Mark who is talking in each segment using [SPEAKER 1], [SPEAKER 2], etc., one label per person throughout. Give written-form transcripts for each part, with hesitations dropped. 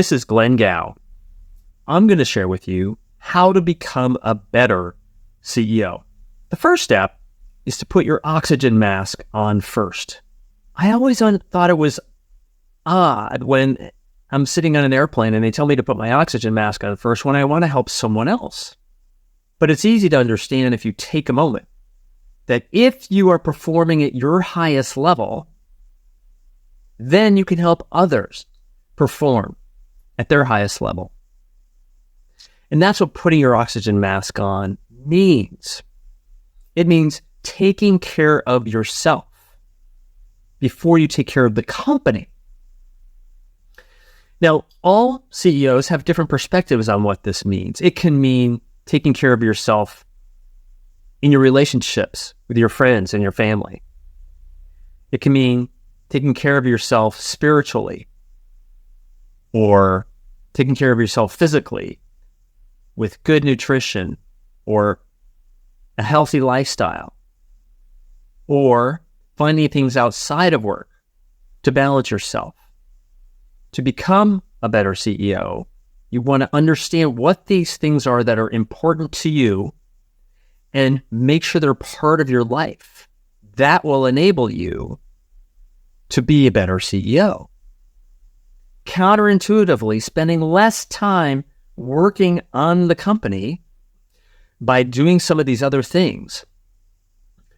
[SPEAKER 1] This is Glenn Gao. I'm going to share with you how to become a better CEO. The first step is to put your oxygen mask on first. I always thought it was odd when I'm sitting on an airplane and they tell me to put my oxygen mask on first when I want to help someone else. But it's easy to understand if you take a moment that if you are performing at your highest level, then you can help others perform at their highest level. And that's what putting your oxygen mask on means. It means taking care of yourself before you take care of the company. Now, all CEOs have different perspectives on what this means. It can mean taking care of yourself in your relationships with your friends and your family. It can mean taking care of yourself spiritually, or taking care of yourself physically with good nutrition or a healthy lifestyle, or finding things outside of work to balance yourself. To become a better CEO, you want to understand what these things are that are important to you and make sure they're part of your life. That will enable you to be a better CEO. Counterintuitively, spending less time working on the company by doing some of these other things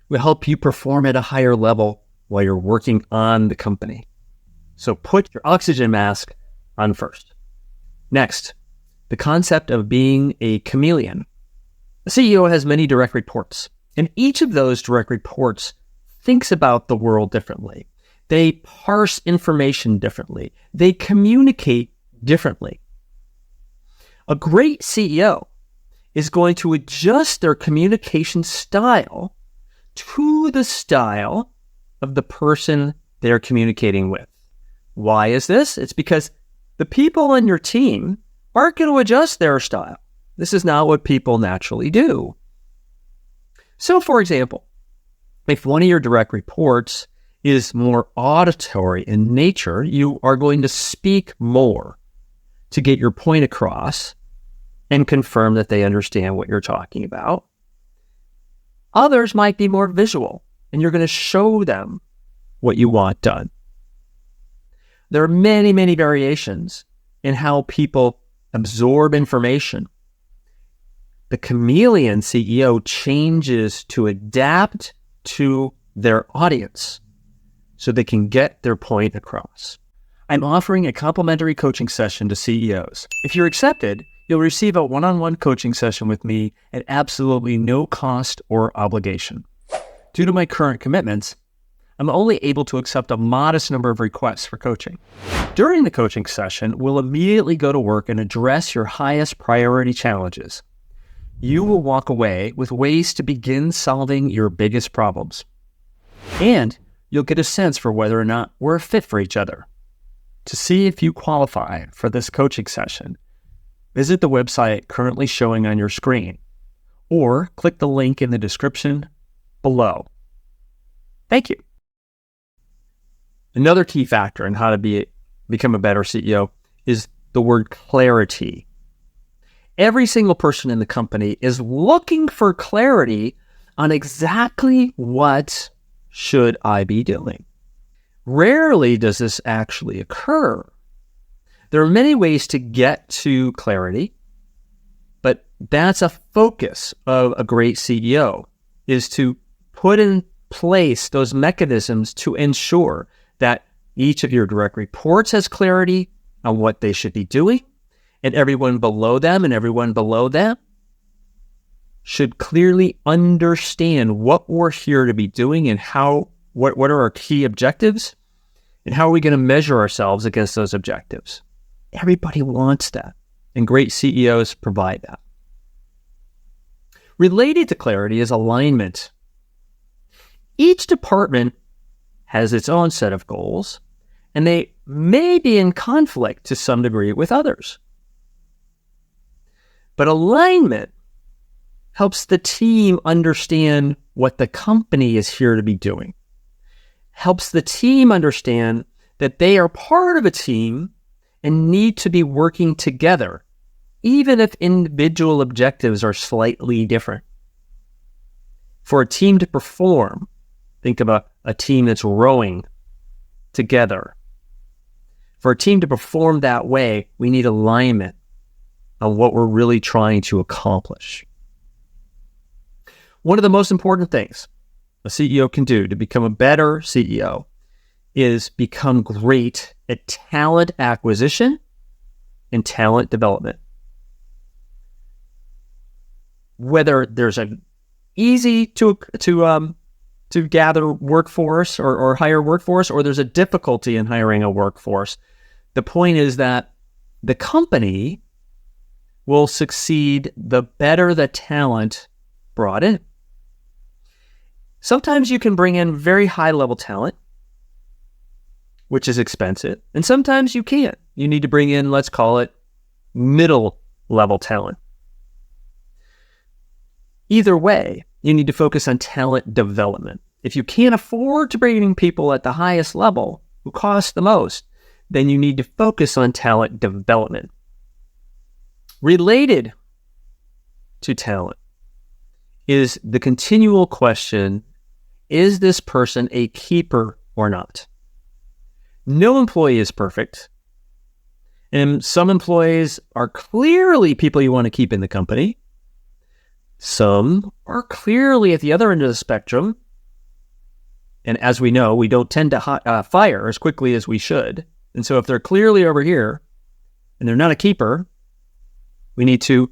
[SPEAKER 1] will help you perform at a higher level while you're working on the company. So put your oxygen mask on first. Next, the concept of being a chameleon. A CEO has many direct reports, and each of those direct reports thinks about the world differently. They parse information differently. They communicate differently. A great CEO is going to adjust their communication style to the style of the person they're communicating with. Why is this? It's because the people on your team aren't going to adjust their style. This is not what people naturally do. So, for example, if one of your direct reports is more auditory in nature, you are going to speak more to get your point across and confirm that they understand what you're talking about. Others might be more visual, and you're going to show them what you want done. There are many, many variations in how people absorb information. The chameleon CEO changes to adapt to their audience so they can get their point across. I'm offering a complimentary coaching session to CEOs. If you're accepted, you'll receive a one-on-one coaching session with me at absolutely no cost or obligation. Due to my current commitments, I'm only able to accept a modest number of requests for coaching. During the coaching session, we'll immediately go to work and address your highest priority challenges. You will walk away with ways to begin solving your biggest problems. And you'll get a sense for whether or not we're a fit for each other. To see if you qualify for this coaching session, visit the website currently showing on your screen, or click the link in the description below. Thank you. Another key factor in how to become a better CEO is the word clarity. Every single person in the company is looking for clarity on exactly what should I be doing. Rarely does this actually occur. There are many ways to get to clarity, but that's a focus of a great CEO, is to put in place those mechanisms to ensure that each of your direct reports has clarity on what they should be doing, and everyone below them and everyone below them should clearly understand what we're here to be doing and what are our key objectives, and how are we going to measure ourselves against those objectives. Everybody wants that, and great CEOs provide that. Related to clarity is alignment. Each department has its own set of goals, and they may be in conflict to some degree with others. But alignment helps the team understand what the company is here to be doing. Helps the team understand that they are part of a team and need to be working together, even if individual objectives are slightly different. For a team to perform, think about a team that's rowing together. For a team to perform that way, we need alignment on what we're really trying to accomplish. One of the most important things a CEO can do to become a better CEO is become great at talent acquisition and talent development. Whether there's an easy to gather workforce or hire workforce, or there's a difficulty in hiring a workforce, the point is that the company will succeed the better the talent brought in. Sometimes you can bring in very high-level talent, which is expensive, and sometimes you can't. You need to bring in, let's call it, middle-level talent. Either way, you need to focus on talent development. If you can't afford to bring in people at the highest level who cost the most, then you need to focus on talent development. Related to talent is the continual question, is this person a keeper or not? No employee is perfect. And some employees are clearly people you want to keep in the company. Some are clearly at the other end of the spectrum. And as we know, we don't tend to fire as quickly as we should. And so if they're clearly over here and they're not a keeper, we need to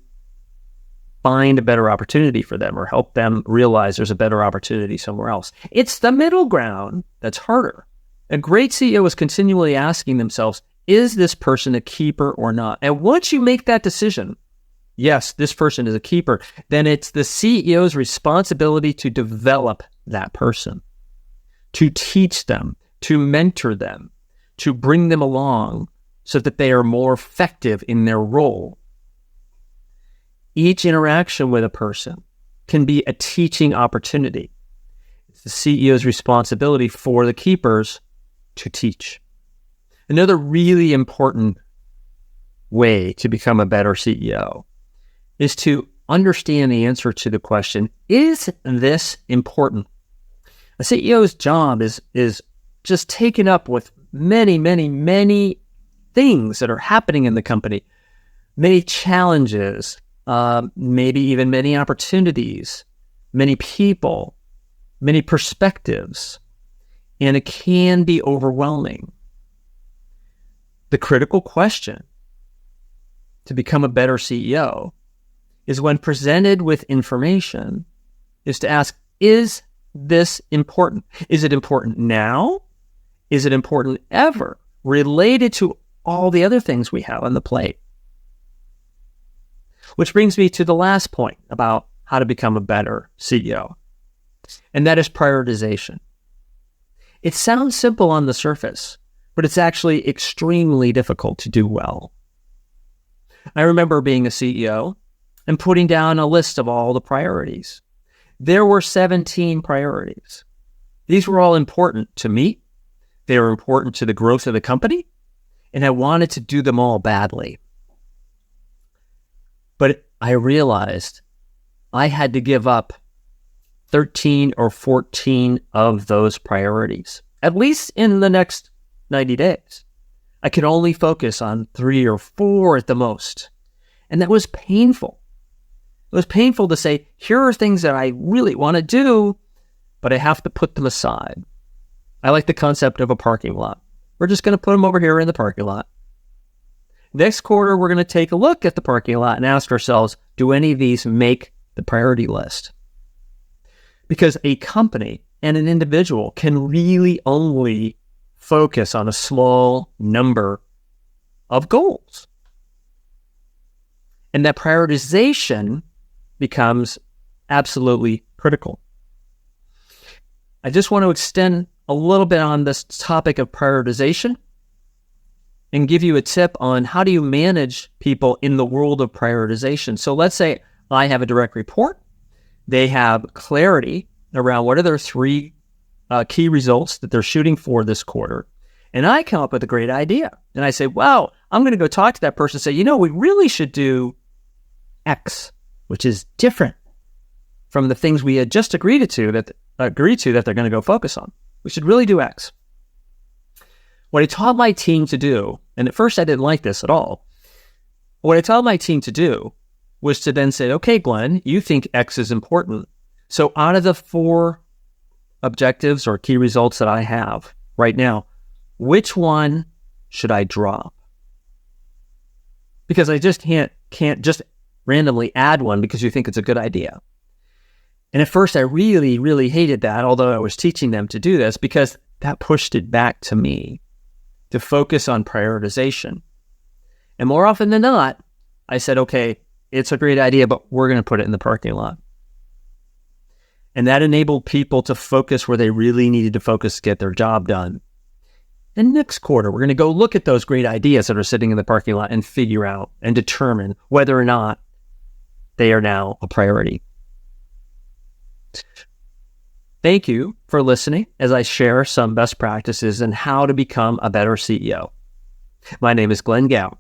[SPEAKER 1] find a better opportunity for them or help them realize there's a better opportunity somewhere else. It's the middle ground that's harder. A great CEO is continually asking themselves, is this person a keeper or not? And once you make that decision, yes, this person is a keeper, then it's the CEO's responsibility to develop that person, to teach them, to mentor them, to bring them along so that they are more effective in their role. Each interaction with a person can be a teaching opportunity. It's the CEO's responsibility for the keepers to teach. Another really important way to become a better CEO is to understand the answer to the question, is this important? A CEO's job is just taken up with many, many, many things that are happening in the company, many challenges, maybe even many opportunities, many people, many perspectives, and it can be overwhelming. The critical question to become a better CEO is, when presented with information, is to ask, is this important? Is it important now? Is it important ever? Related to all the other things we have on the plate. Which brings me to the last point about how to become a better CEO, and that is prioritization. It sounds simple on the surface, but it's actually extremely difficult to do well. I remember being a CEO and putting down a list of all the priorities. There were 17 priorities. These were all important to me. They were important to the growth of the company, and I wanted to do them all badly. But I realized I had to give up 13 or 14 of those priorities, at least in the next 90 days. I could only focus on 3 or 4 at the most. And that was painful. It was painful to say, here are things that I really want to do, but I have to put them aside. I like the concept of a parking lot. We're just going to put them over here in the parking lot. Next quarter, we're going to take a look at the parking lot and ask ourselves, do any of these make the priority list? Because a company and an individual can really only focus on a small number of goals. And that prioritization becomes absolutely critical. I just want to extend a little bit on this topic of prioritization and give you a tip on how do you manage people in the world of prioritization. So let's say I have a direct report. They have clarity around what are their 3 key results that they're shooting for this quarter. And I come up with a great idea. And I say, wow, I'm going to go talk to that person and say, we really should do X, which is different from the things we had just agreed to that they're going to go focus on. We should really do X. What I taught my team to do, and at first I didn't like this at all, what I taught my team to do was to then say, okay, Glenn, you think X is important. So out of the 4 objectives or key results that I have right now, which one should I drop? Because I just can't just randomly add one because you think it's a good idea. And at first I really, really hated that, although I was teaching them to do this, because that pushed it back to me to focus on prioritization. And more often than not, I said, okay, it's a great idea, but we're going to put it in the parking lot. And that enabled people to focus where they really needed to focus to get their job done. And next quarter, we're going to go look at those great ideas that are sitting in the parking lot and figure out and determine whether or not they are now a priority. Thank you for listening as I share some best practices and how to become a better CEO. My name is Glenn Gow.